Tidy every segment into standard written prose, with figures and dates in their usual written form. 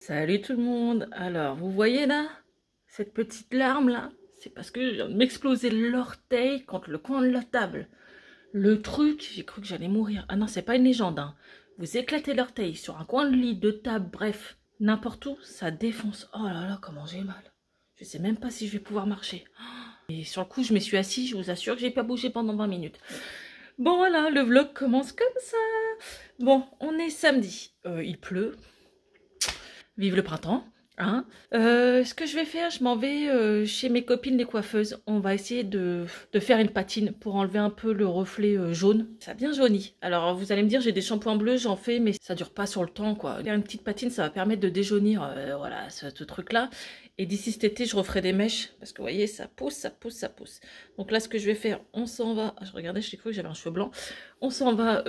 Salut tout le monde. Alors, vous voyez là, cette petite larme là, c'est parce que je viens de m'exploser l'orteil contre le coin de la table. Le truc, j'ai cru que j'allais mourir. Ah non, c'est pas une légende, hein. Vous éclatez l'orteil sur un coin de lit, de table, bref, n'importe où, ça défonce. Oh là là, comment j'ai mal. Je sais même pas si je vais pouvoir marcher. Et sur le coup, je me suis assise, je vous assure que j'ai pas bougé pendant 20 minutes. Bon voilà, le vlog commence comme ça. Bon, on est samedi. Il pleut. Vive le printemps, hein. Ce que je vais faire, je m'en vais chez mes copines les coiffeuses. On va essayer de faire une patine pour enlever un peu le reflet jaune. Ça a bien jauni. Alors vous allez me dire, j'ai des shampoings bleus, j'en fais, mais ça dure pas sur le temps, quoi. Faire une petite patine, ça va permettre de déjaunir, voilà, ce truc-là. Et d'ici cet été, je referai des mèches, parce que vous voyez, ça pousse, ça pousse, ça pousse. Donc là, ce que je vais faire, on s'en va. Ah, je regardais, je cru que j'avais un cheveu blanc. On s'en va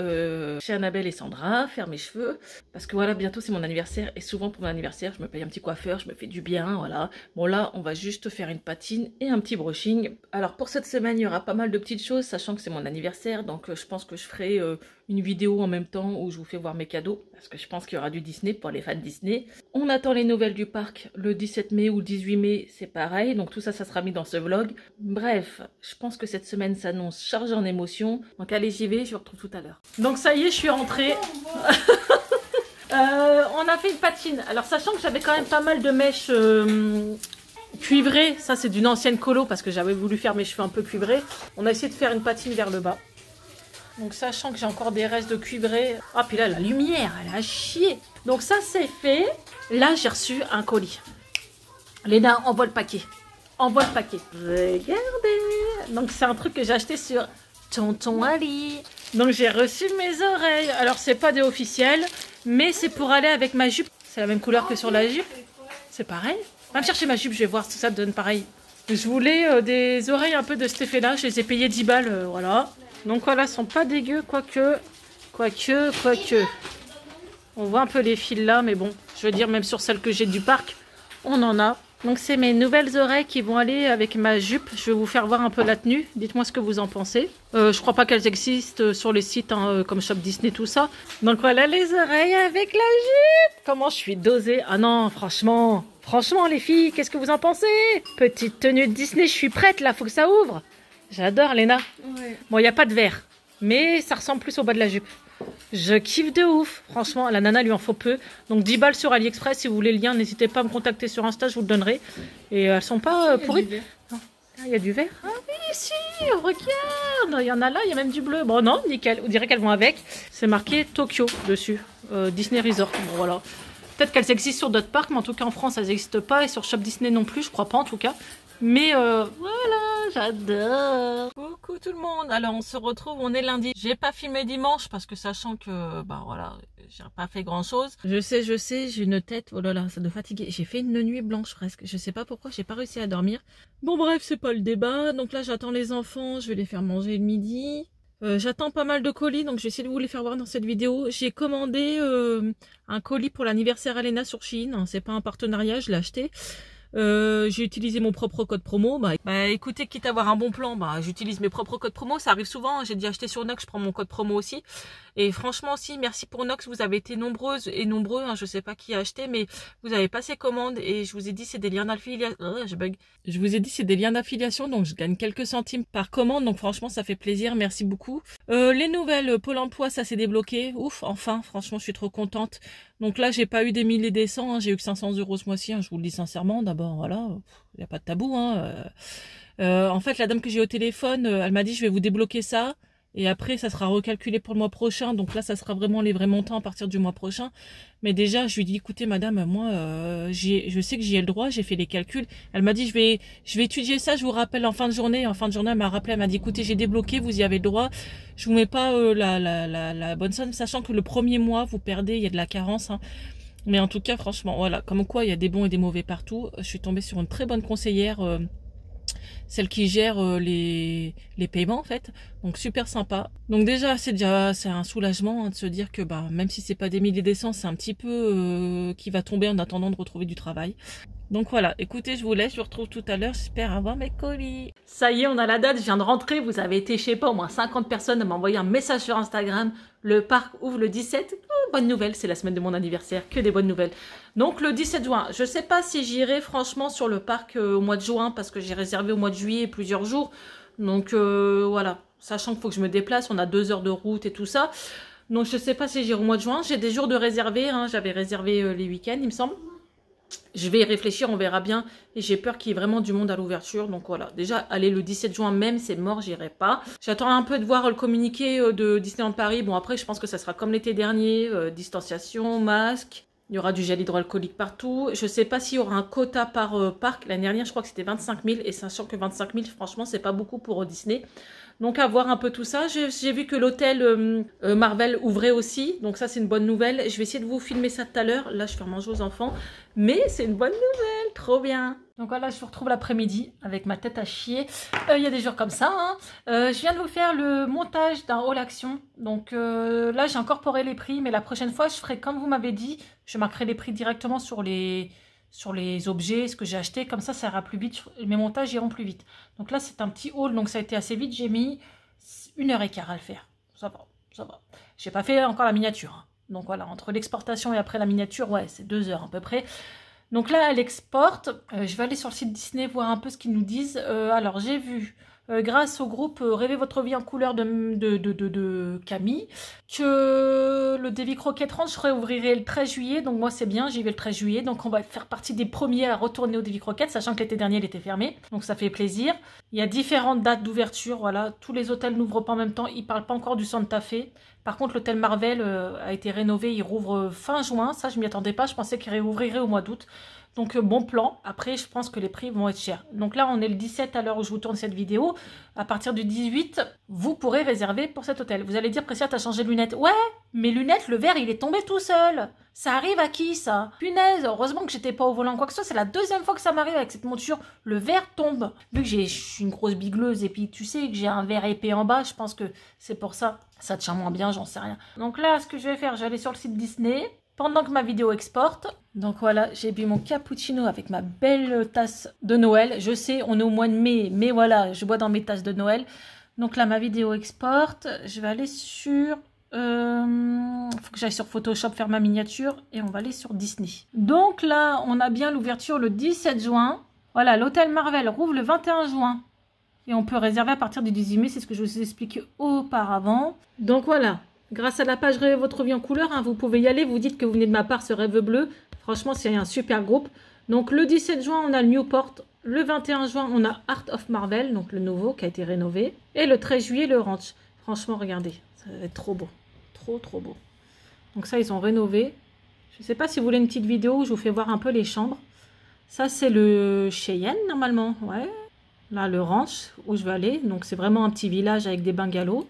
chez Annabelle et Sandra, faire mes cheveux. Parce que voilà, bientôt c'est mon anniversaire. Et souvent pour mon anniversaire, je me paye un petit coiffeur, je me fais du bien, voilà. Bon là, on va juste faire une patine et un petit brushing. Alors pour cette semaine, il y aura pas mal de petites choses, sachant que c'est mon anniversaire. Donc je pense que je ferai une vidéo en même temps où je vous fais voir mes cadeaux. Parce que je pense qu'il y aura du Disney pour les fans Disney. On attend les nouvelles du parc le 17 mai ou le 18 mai, c'est pareil. Donc tout ça, ça sera mis dans ce vlog. Bref, je pense que cette semaine s'annonce chargée en émotions. Donc allez, j'y vais, je vous retrouve tout à l'heure. Donc ça y est, je suis rentrée. On a fait une patine. Alors sachant que j'avais quand même pas mal de mèches cuivrées. Ça c'est d'une ancienne colo parce que j'avais voulu faire mes cheveux un peu cuivrés. On a essayé de faire une patine vers le bas. Donc sachant que j'ai encore des restes de cuivré. Ah puis là la lumière elle a chié. Donc ça c'est fait. Là j'ai reçu un colis. Léna, envoie le paquet. Envoie le paquet. Regardez. Donc c'est un truc que j'ai acheté sur Tonton Ali. Donc j'ai reçu mes oreilles. Alors c'est pas des officiels, mais c'est pour aller avec ma jupe. C'est la même couleur que sur la jupe. C'est pareil. Va me chercher ma jupe, je vais voir si ça donne pareil. Je voulais des oreilles un peu de cet effet-là. Je les ai payées 10 balles, voilà. Donc voilà, elles sont pas dégueu, quoique. On voit un peu les fils là, mais bon, je veux dire, même sur celles que j'ai du parc, on en a. Donc c'est mes nouvelles oreilles qui vont aller avec ma jupe. Je vais vous faire voir un peu la tenue. Dites-moi ce que vous en pensez. Je crois pas qu'elles existent sur les sites hein, comme Shop Disney, tout ça. Donc voilà les oreilles avec la jupe. Comment je suis dosée. Ah non, franchement les filles, qu'est-ce que vous en pensez? Petite tenue de Disney, je suis prête là, faut que ça ouvre. J'adore Léna. Ouais. Bon, il n'y a pas de verre, mais ça ressemble plus au bas de la jupe. Je kiffe de ouf. Franchement, la nana lui en faut peu. Donc 10 balles sur AliExpress. Si vous voulez le lien, n'hésitez pas à me contacter sur Insta, je vous le donnerai. Et elles sont pas pourries. Il y a du vert. Ah oui, si, regarde. Il y en a là, il y a même du bleu. Bon, non, nickel. On dirait qu'elles vont avec. C'est marqué Tokyo dessus. Disney Resort. Bon, voilà. Peut-être qu'elles existent sur d'autres parcs, mais en tout cas en France, elles n'existent pas. Et sur Shop Disney non plus, je crois pas en tout cas. Mais voilà, j'adore. Coucou tout le monde. Alors on se retrouve, on est lundi. J'ai pas filmé dimanche parce que sachant que bah voilà, j'ai pas fait grand chose. Je sais, j'ai une tête, oh là là, ça doit fatiguer. J'ai fait une nuit blanche presque. Je sais pas pourquoi, j'ai pas réussi à dormir. Bon bref, c'est pas le débat. Donc là j'attends les enfants, je vais les faire manger le midi. J'attends pas mal de colis, donc je vais essayer de vous les faire voir dans cette vidéo. J'ai commandé un colis pour l'anniversaire Alena sur Shein. C'est pas un partenariat, je l'ai acheté. J'ai utilisé mon propre code promo. Bah écoutez, quitte à avoir un bon plan, bah j'utilise mes propres codes promo. Ça arrive souvent, j'ai déjà acheté sur Nox, je prends mon code promo aussi. Et franchement aussi, merci pour Nox, vous avez été nombreuses et nombreux, hein, je sais pas qui a acheté, mais vous avez passé commande et je vous ai dit c'est des liens d'affiliation. Je vous ai dit c'est des liens d'affiliation, donc je gagne quelques centimes par commande, donc franchement ça fait plaisir, merci beaucoup. Les nouvelles Pôle emploi, ça s'est débloqué, ouf, enfin, franchement je suis trop contente. Donc là j'ai pas eu des 1000 et des 100, hein, j'ai eu que 500 € ce mois-ci, hein, je vous le dis sincèrement, d'abord voilà, il n'y a pas de tabou. Hein, en fait la dame que j'ai au téléphone, elle m'a dit je vais vous débloquer ça. Et après, ça sera recalculé pour le mois prochain. Donc là, ça sera vraiment les vrais montants à partir du mois prochain. Mais déjà, je lui ai dit, écoutez, madame, moi, je sais que j'y ai le droit. J'ai fait les calculs. Elle m'a dit, je vais étudier ça. Je vous rappelle en fin de journée. En fin de journée, elle m'a rappelé. Elle m'a dit, écoutez, j'ai débloqué. Vous y avez le droit. Je vous mets pas la bonne somme, sachant que le premier mois, vous perdez. Il y a de la carence. Hein. Mais en tout cas, franchement, voilà. Comme quoi, il y a des bons et des mauvais partout. Je suis tombée sur une très bonne conseillère. Celle qui gère les paiements en fait, donc super sympa. Donc déjà c'est un soulagement hein, de se dire que bah même si c'est pas des milliers d'essence, c'est un petit peu qui va tomber en attendant de retrouver du travail. Donc voilà, écoutez, je vous laisse, je vous retrouve tout à l'heure, j'espère avoir mes colis. Ça y est, on a la date, je viens de rentrer, vous avez été, je sais pas, au moins 50 personnes à m'envoyer un message sur Instagram. Le parc ouvre le 17. Oh, bonne nouvelle, c'est la semaine de mon anniversaire, que des bonnes nouvelles. Donc le 17 juin, je ne sais pas si j'irai franchement sur le parc au mois de juin parce que j'ai réservé au mois de juillet plusieurs jours. Donc voilà, sachant qu'il faut que je me déplace, on a 2 heures de route et tout ça. Donc je ne sais pas si j'irai au mois de juin. J'ai des jours de réserver, hein. J'avais réservé les week-ends, il me semble. Je vais y réfléchir, on verra bien. Et j'ai peur qu'il y ait vraiment du monde à l'ouverture. Donc voilà, déjà, aller le 17 juin même, c'est mort, j'irai pas. J'attends un peu de voir le communiqué de Disneyland Paris. Bon, après, je pense que ça sera comme l'été dernier. Distanciation, masque. Il y aura du gel hydroalcoolique partout. Je sais pas s'il y aura un quota par parc. L'année dernière, je crois que c'était 25 000. Et sachant que 25 000, franchement, c'est pas beaucoup pour Disney. Donc à voir un peu tout ça. J'ai vu que l'hôtel Marvel ouvrait aussi. Donc ça c'est une bonne nouvelle. Je vais essayer de vous filmer ça tout à l'heure. Là je vais faire manger aux enfants. Mais c'est une bonne nouvelle. Trop bien. Donc voilà, je vous retrouve l'après-midi avec ma tête à chier. Il y a des jours comme ça. Hein. Je viens de vous faire le montage d'un haul action. Donc là j'ai incorporé les prix. Mais la prochaine fois je ferai comme vous m'avez dit. Je marquerai les prix directement sur les objets, ce que j'ai acheté, comme ça ira plus vite, mes montages iront plus vite. Donc là c'est un petit haul, donc ça a été assez vite, j'ai mis 1h15 à le faire, ça va, ça va. J'ai pas fait encore la miniature, hein. Donc voilà, entre l'exportation et après la miniature, ouais, c'est 2 heures à peu près. Donc là elle exporte, je vais aller sur le site Disney voir un peu ce qu'ils nous disent. Alors j'ai vu, grâce au groupe Rêvez votre vie en couleur de Camille, que le Davy Crockett Ranch réouvrirait le 13 juillet. Donc moi c'est bien, j'y vais le 13 juillet. Donc on va faire partie des premiers à retourner au Davy Crockett, sachant que l'été dernier il était fermé. Donc ça fait plaisir. Il y a différentes dates d'ouverture, voilà. Tous les hôtels n'ouvrent pas en même temps. Ils ne parlent pas encore du Santa Fe. Par contre l'hôtel Marvel a été rénové, il rouvre fin juin. Ça je m'y attendais pas, je pensais qu'il réouvrirait au mois d'août. Donc bon plan, après je pense que les prix vont être chers. Donc là on est le 17 à l'heure où je vous tourne cette vidéo. À partir du 18, vous pourrez réserver pour cet hôtel. Vous allez dire, Pressia, t'as changé de lunettes. Ouais, mes lunettes, le verre il est tombé tout seul. Ça arrive à qui ça? Punaise, heureusement que j'étais pas au volant quoi que ce soit. C'est la 2e fois que ça m'arrive avec cette monture. Le verre tombe. Vu que je suis une grosse bigleuse et puis tu sais que j'ai un verre épais en bas, je pense que c'est pour ça. Ça tient moins bien, j'en sais rien. Donc là, ce que je vais faire, je vais aller sur le site Disney. Pendant que ma vidéo exporte, donc voilà, j'ai bu mon cappuccino avec ma belle tasse de Noël. Je sais, on est au mois de mai, mais voilà, je bois dans mes tasses de Noël. Donc là, ma vidéo exporte. Je vais aller sur... faut que j'aille sur Photoshop faire ma miniature et on va aller sur Disney. Donc là, on a bien l'ouverture le 17 juin. Voilà, l'hôtel Marvel rouvre le 21 juin. Et on peut réserver à partir du 18 mai, c'est ce que je vous ai expliqué auparavant. Donc voilà. Grâce à la page Rêvez votre vie en couleur, hein, vous pouvez y aller, vous dites que vous venez de ma part, ce Rêve bleu. Franchement, c'est un super groupe. Donc le 17 juin, on a le Newport. Le 21 juin, on a Art of Marvel, donc le nouveau qui a été rénové. Et le 13 juillet, le Ranch. Franchement, regardez, ça va être trop beau. Trop, trop beau. Donc ça, ils ont rénové. Je ne sais pas si vous voulez une petite vidéo où je vous fais voir un peu les chambres. Ça, c'est le Cheyenne, normalement. Ouais. Là, le Ranch, où je vais aller. Donc c'est vraiment un petit village avec des bungalows.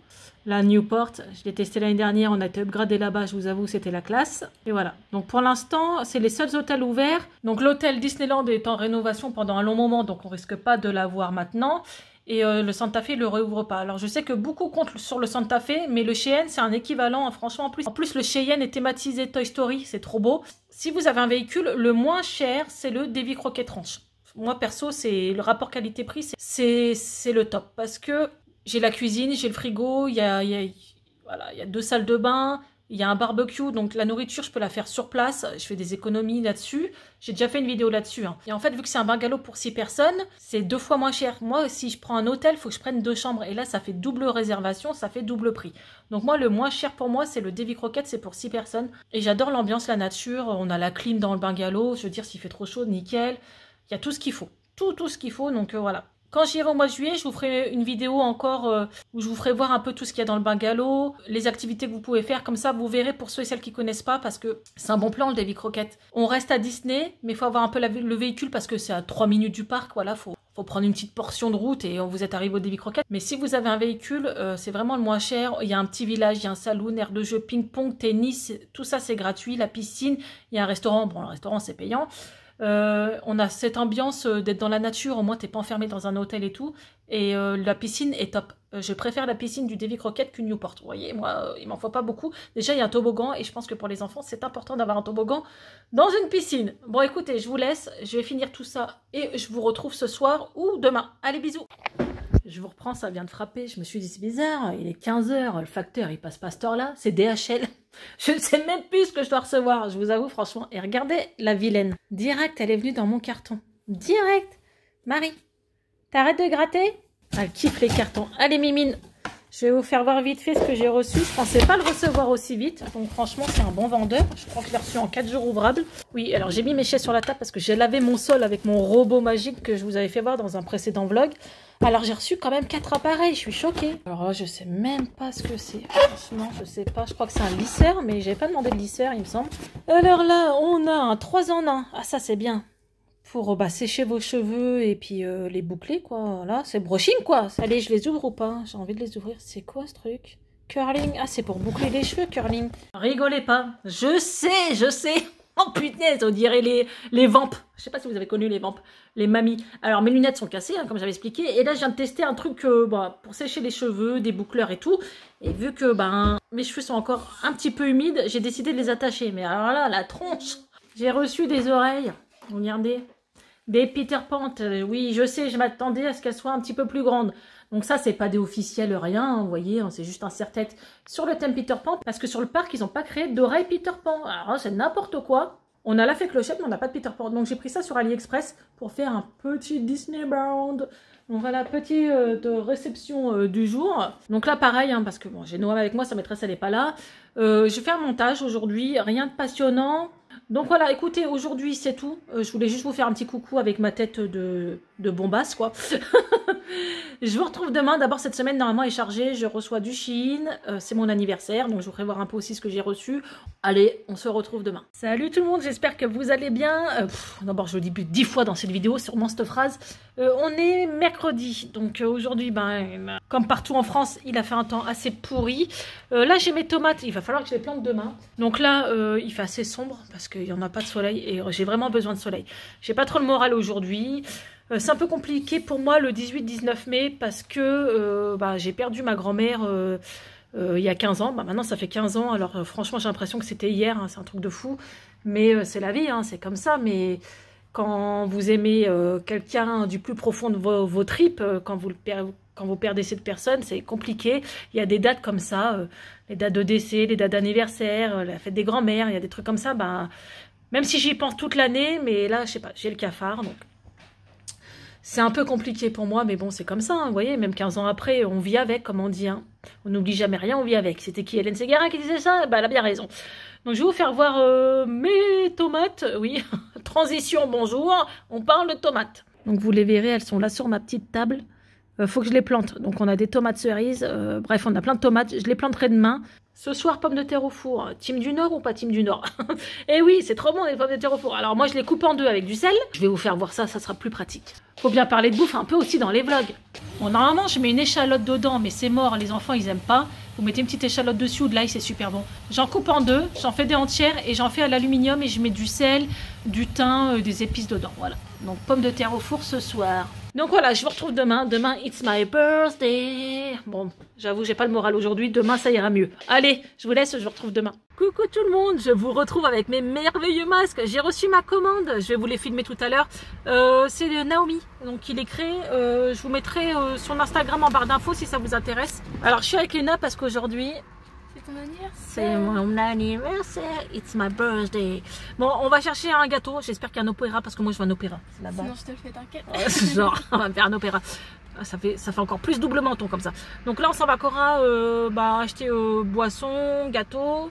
La Newport, je l'ai testé l'année dernière, on a été upgradé là-bas, je vous avoue, c'était la classe. Et voilà. Donc pour l'instant, c'est les seuls hôtels ouverts. Donc l'hôtel Disneyland est en rénovation pendant un long moment, donc on risque pas de l'avoir maintenant. Et le Santa Fe ne le réouvre pas. Alors je sais que beaucoup comptent sur le Santa Fe, mais le Cheyenne, c'est un équivalent, hein, franchement, en plus le Cheyenne est thématisé Toy Story, c'est trop beau. Si vous avez un véhicule, le moins cher, c'est le Davy Crockett Ranch. Moi, perso, c'est le rapport qualité-prix, c'est le top. Parce que j'ai la cuisine, j'ai le frigo, il y a 2 salles de bain, il y a un barbecue, donc la nourriture, je peux la faire sur place. Je fais des économies là-dessus. J'ai déjà fait une vidéo là-dessus. Hein. Et en fait, vu que c'est un bungalow pour 6 personnes, c'est 2 fois moins cher. Moi, si je prends un hôtel, il faut que je prenne 2 chambres. Et là, ça fait double réservation, ça fait double prix. Donc moi, le moins cher pour moi, c'est le Davy Crockett, c'est pour 6 personnes. Et j'adore l'ambiance, la nature. On a la clim dans le bungalow. Je veux dire, s'il fait trop chaud, nickel. Il y a tout ce qu'il faut. Tout ce qu'il faut, donc voilà. Quand j'irai au mois de juillet, je vous ferai une vidéo encore où je vous ferai voir un peu tout ce qu'il y a dans le bungalow, les activités que vous pouvez faire. Comme ça, vous verrez pour ceux et celles qui ne connaissent pas, parce que c'est un bon plan, le Davy Crockett. On reste à Disney, mais il faut avoir un peu le véhicule parce que c'est à 3 minutes du parc. Voilà, faut prendre une petite portion de route et vous êtes arrivé au Davy Crockett. Mais si vous avez un véhicule, c'est vraiment le moins cher. Il y a un petit village, il y a un saloon, aire de jeu, ping-pong, tennis, tout ça c'est gratuit. La piscine, il y a un restaurant. Bon, le restaurant c'est payant. On a cette ambiance d'être dans la nature, au moins t'es pas enfermé dans un hôtel et tout, et la piscine est top. Je préfère la piscine du Davy Crockett qu'une Newport. Vous voyez, moi il m'en faut pas beaucoup. Déjà il y a un toboggan et je pense que pour les enfants c'est important d'avoir un toboggan dans une piscine. Bon écoutez, je vous laisse, je vais finir tout ça et je vous retrouve ce soir ou demain. Allez, bisous. je vous reprends, ça vient de frapper. Je me suis dit, c'est bizarre, il est 15 h, le facteur, il passe pas à cette heure-là. C'est DHL. Je ne sais même plus ce que je dois recevoir, je vous avoue, franchement. Et regardez la vilaine. Direct, elle est venue dans mon carton. Direct. Marie, t'arrêtes de gratter? Elle kiffe les cartons. Allez, Mimine, je vais vous faire voir vite fait ce que j'ai reçu. Je pensais pas le recevoir aussi vite. Donc franchement, c'est un bon vendeur. Je crois que je l'ai reçu en 4 jours ouvrables. Oui, alors j'ai mis mes chaises sur la table parce que j'ai lavé mon sol avec mon robot magique que je vous avais fait voir dans un précédent vlog. Alors j'ai reçu quand même 4 appareils. Je suis choquée. Alors là, je sais même pas ce que c'est. Franchement, je sais pas. Je crois que c'est un lisseur, mais j'avais pas demandé de lisseur, il me semble. Alors là, on a un 3 en 1. Ah, ça c'est bien. Pour sécher vos cheveux et puis les boucler, quoi. Là, c'est brushing, quoi. Allez, je les ouvre ou pas? J'ai envie de les ouvrir. C'est quoi ce truc? Curling. Ah, c'est pour boucler les cheveux, curling. Rigolez pas. Je sais, je sais. Oh punaise, on dirait les vampes. Je sais pas si vous avez connu les vampes, les mamies. Alors, mes lunettes sont cassées, hein, comme j'avais expliqué. Et là, je viens de tester un truc pour sécher les cheveux, des boucleurs et tout. Et vu que mes cheveux sont encore un petit peu humides, j'ai décidé de les attacher. Mais alors là, la tronche. J'ai reçu des oreilles. Regardez. Des Peter Pan, oui, je sais, je m'attendais à ce qu'elles soient un petit peu plus grandes. Donc ça, c'est pas des officiels, rien, hein, vous voyez, hein, c'est juste un serre-tête sur le thème Peter Pan, parce que sur le parc, ils n'ont pas créé d'oreilles Peter Pan. Alors c'est n'importe quoi. On a la fée Clochette, mais on n'a pas de Peter Pan. Donc j'ai pris ça sur AliExpress pour faire un petit Disneyland. Donc voilà, petit de réception du jour. Donc là, pareil, hein, parce que bon, j'ai Noël avec moi, sa maîtresse, elle n'est pas là. Je vais faire un montage aujourd'hui, rien de passionnant. Donc voilà, écoutez, aujourd'hui c'est tout. Je voulais juste vous faire un petit coucou avec ma tête de bombasse, quoi. Je vous retrouve demain. D'abord, cette semaine, normalement, est chargée. Je reçois du Shein. C'est mon anniversaire, donc je voudrais voir un peu aussi ce que j'ai reçu. Allez, on se retrouve demain. Salut tout le monde, j'espère que vous allez bien. D'abord, je le dis plus de 10 fois dans cette vidéo, sûrement cette phrase. On est mercredi, donc aujourd'hui, comme partout en France, il a fait un temps assez pourri. Là, j'ai mes tomates, il va falloir que je les plante demain. Donc là, il fait assez sombre parce qu'il n'y en a pas de soleil et j'ai vraiment besoin de soleil. J'ai pas trop le moral aujourd'hui. C'est un peu compliqué pour moi le 18-19 mai parce que j'ai perdu ma grand-mère il y a 15 ans. Maintenant, ça fait 15 ans. Alors franchement, j'ai l'impression que c'était hier. Hein, c'est un truc de fou. Mais c'est la vie, hein, c'est comme ça. Mais quand vous aimez quelqu'un du plus profond de vos tripes, quand vous perdez cette personne, c'est compliqué. Il y a des dates comme ça, les dates de décès, les dates d'anniversaire, la fête des grands-mères, il y a des trucs comme ça. Même si j'y pense toute l'année, mais là, je sais pas, j'ai le cafard, donc c'est un peu compliqué pour moi, mais bon, c'est comme ça, hein, vous voyez, même 15 ans après, on vit avec, comme on dit, hein. On n'oublie jamais rien, on vit avec. C'était qui, Hélène Ségara qui disait ça? Elle a bien raison. Donc je vais vous faire voir mes tomates, oui, transition, bonjour, on parle de tomates. Donc vous les verrez, elles sont là sur ma petite table. Faut que je les plante. Donc on a des tomates cerises, bref, on a plein de tomates, je les planterai demain. Ce soir, pommes de terre au four. Team du Nord ou pas team du Nord? Eh oui, c'est trop bon les pommes de terre au four. Alors moi, je les coupe en deux avec du sel. Je vais vous faire voir ça, ça sera plus pratique. Faut bien parler de bouffe un peu aussi dans les vlogs. Bon, normalement, je mets une échalote dedans, mais c'est mort, les enfants, ils aiment pas. Vous mettez une petite échalote dessus ou de l'ail, c'est super bon. J'en coupe en deux, j'en fais des entières et j'en fais à l'aluminium et je mets du sel, du thym, des épices dedans. Voilà. Donc, pommes de terre au four ce soir. Donc voilà, je vous retrouve demain. Demain, it's my birthday. Bon, j'avoue, j'ai pas le moral aujourd'hui. Demain, ça ira mieux. Allez, je vous laisse, je vous retrouve demain. Coucou tout le monde, je vous retrouve avec mes merveilleux masques. J'ai reçu ma commande, je vais vous les filmer tout à l'heure. C'est de Naomi, donc il est créé. Je vous mettrai son Instagram en barre d'infos si ça vous intéresse. Alors, je suis avec Léna parce qu'aujourd'hui... C'est ton anniversaire. C'est mon anniversaire, it's my birthday. Bon, on va chercher un gâteau. J'espère qu'il y a un opéra parce que moi je veux un opéra. C'est là-bas. Sinon je te le fais, t'inquiète. Genre, on va me faire un opéra. Ça fait encore plus double menton comme ça. Donc là, on s'en va à Cora acheter boisson, gâteau.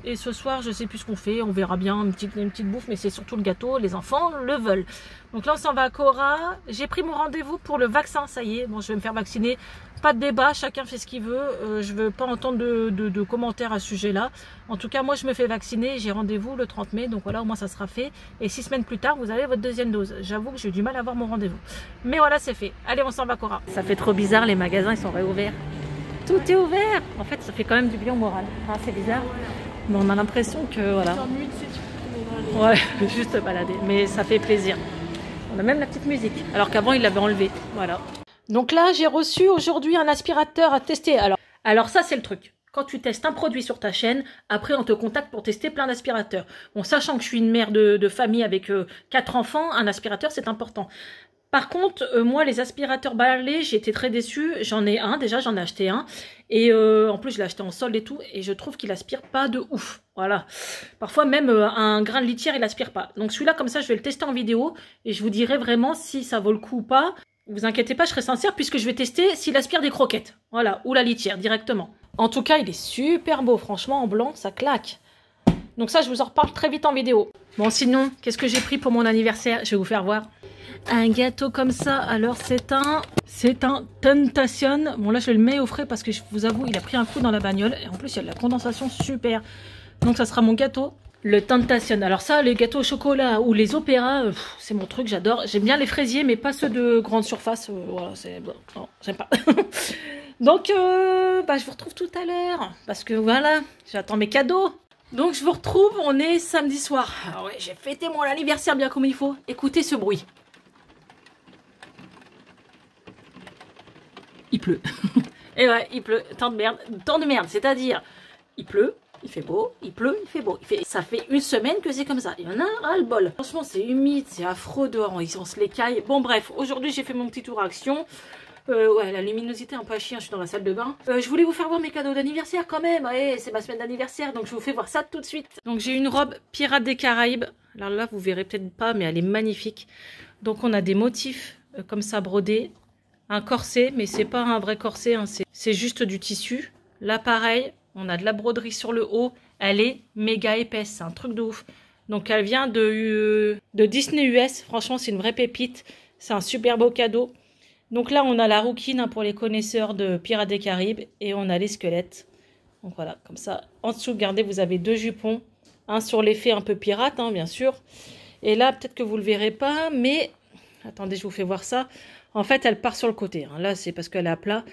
Et ce soir, je sais plus ce qu'on fait. On verra bien une petite bouffe, mais c'est surtout le gâteau. Les enfants le veulent. Donc là, on s'en va à Cora. J'ai pris mon rendez-vous pour le vaccin. Ça y est, bon, je vais me faire vacciner. Pas de débat, chacun fait ce qu'il veut. Je veux pas entendre de commentaires à ce sujet-là. En tout cas, moi, je me fais vacciner. J'ai rendez-vous le 30 mai. Donc voilà, au moins, ça sera fait. Et 6 semaines plus tard, vous avez votre deuxième dose. J'avoue que j'ai eu du mal à avoir mon rendez-vous. Mais voilà, c'est fait. Allez, on s'en va à Cora. Ça fait trop bizarre. Les magasins, ils sont réouverts. Tout est ouvert. En fait, ça fait quand même du bien au moral. Ah, c'est bizarre. Mais on a l'impression que voilà. Ouais, juste balader. Mais ça fait plaisir. On a même la petite musique. Alors qu'avant, il l'avait enlevé. Voilà. Donc là, j'ai reçu aujourd'hui un aspirateur à tester. Alors ça, c'est le truc. Quand tu testes un produit sur ta chaîne, après, on te contacte pour tester plein d'aspirateurs. Bon, sachant que je suis une mère de famille avec 4 enfants, un aspirateur, c'est important. Par contre, moi, les aspirateurs balais, j'ai été très déçue. J'en ai un, déjà, j'en ai acheté un. Et en plus, je l'ai acheté en solde et tout. Et je trouve qu'il aspire pas de ouf. Voilà. Parfois, même un grain de litière, il aspire pas. Donc celui-là, comme ça, je vais le tester en vidéo. Et je vous dirai vraiment si ça vaut le coup ou pas. Vous inquiétez pas, je serai sincère puisque je vais tester s'il aspire des croquettes. Voilà, ou la litière, directement. En tout cas, il est super beau. Franchement, en blanc, ça claque. Donc ça, je vous en reparle très vite en vidéo. Bon, sinon, qu'est-ce que j'ai pris pour mon anniversaire? Je vais vous faire voir. Un gâteau comme ça, alors c'est un Tentation. Bon là je le mets au frais parce que je vous avoue il a pris un coup dans la bagnole. Et en plus il y a de la condensation super. Donc ça sera mon gâteau, le Tentation. Alors ça, les gâteaux au chocolat ou les opéras, c'est mon truc, j'adore. J'aime bien les fraisiers mais pas ceux de grande surface. Voilà, c'est bon, non, j'aime pas. Donc je vous retrouve tout à l'heure. Parce que voilà, j'attends mes cadeaux. Donc je vous retrouve, on est samedi soir. Alors ouais, j'ai fêté mon anniversaire bien comme il faut. Écoutez ce bruit. Il pleut. Et ouais, il pleut. Temps de merde, c'est-à-dire, il pleut, il fait beau, il pleut, il fait beau. Ça fait une semaine que c'est comme ça. Il y en a ras le bol. Franchement, c'est humide, c'est affreux dehors, on se les caille. Bon, bref, aujourd'hui, j'ai fait mon petit tour à Action. Ouais, la luminosité un peu à chien, je suis dans la salle de bain. Je voulais vous faire voir mes cadeaux d'anniversaire quand même. Ouais, c'est ma semaine d'anniversaire, donc je vous fais voir ça tout de suite. Donc j'ai une robe Pirates des Caraïbes. Alors là, vous verrez peut-être pas, mais elle est magnifique. Donc on a des motifs comme ça brodés. Un corset, mais c'est pas un vrai corset, hein, c'est juste du tissu. Là, pareil, on a de la broderie sur le haut. Elle est méga épaisse, c'est un truc de ouf. Donc, elle vient de Disney US. Franchement, c'est une vraie pépite. C'est un super beau cadeau. Donc là, on a la rouquine hein, pour les connaisseurs de Pirates des Caraïbes. Et on a les squelettes. Donc voilà, comme ça. En dessous, regardez, vous avez deux jupons. Un sur l'effet un peu pirate, hein, bien sûr. Et là, peut-être que vous le verrez pas, mais... Attendez, je vous fais voir ça. En fait, elle part sur le côté. Hein. Là, c'est parce qu'elle est à plat.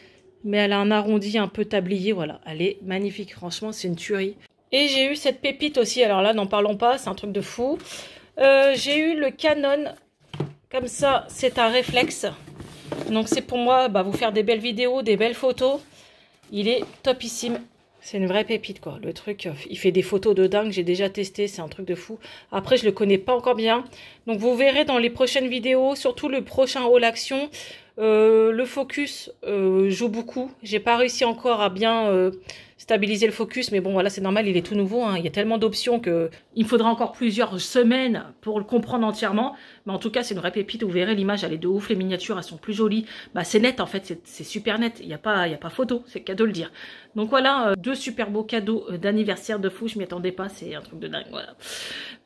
Mais elle a un arrondi un peu tablier. Voilà, elle est magnifique. Franchement, c'est une tuerie. Et j'ai eu cette pépite aussi. Alors là, n'en parlons pas. C'est un truc de fou. J'ai eu le Canon. Comme ça, c'est un réflexe. Donc, c'est pour moi vous faire des belles vidéos, des belles photos. Il est topissime. C'est une vraie pépite, quoi. Le truc, il fait des photos de dingue. J'ai déjà testé, c'est un truc de fou. Après, je le connais pas encore bien. Donc, vous verrez dans les prochaines vidéos, surtout le prochain haul action. Le focus joue beaucoup. J'ai pas réussi encore à bien stabiliser le focus. Mais bon, voilà, c'est normal, il est tout nouveau. Hein. Il y a tellement d'options que il me faudra encore plusieurs semaines pour le comprendre entièrement. Mais en tout cas, c'est une vraie pépite. Vous verrez, l'image, elle est de ouf. Les miniatures, elles sont plus jolies. C'est net, en fait. C'est super net. Il n'y a pas photo. C'est le cas de le dire. Donc voilà, deux super beaux cadeaux d'anniversaire de fou. Je m'y attendais pas. C'est un truc de dingue. Voilà.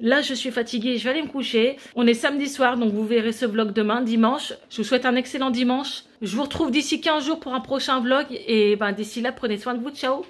Là, je suis fatiguée. Je vais aller me coucher. On est samedi soir, donc vous verrez ce vlog demain, dimanche. Je vous souhaite un excellent dimanche. Je vous retrouve d'ici 15 jours pour un prochain vlog. Et d'ici là, prenez soin de vous. Ciao!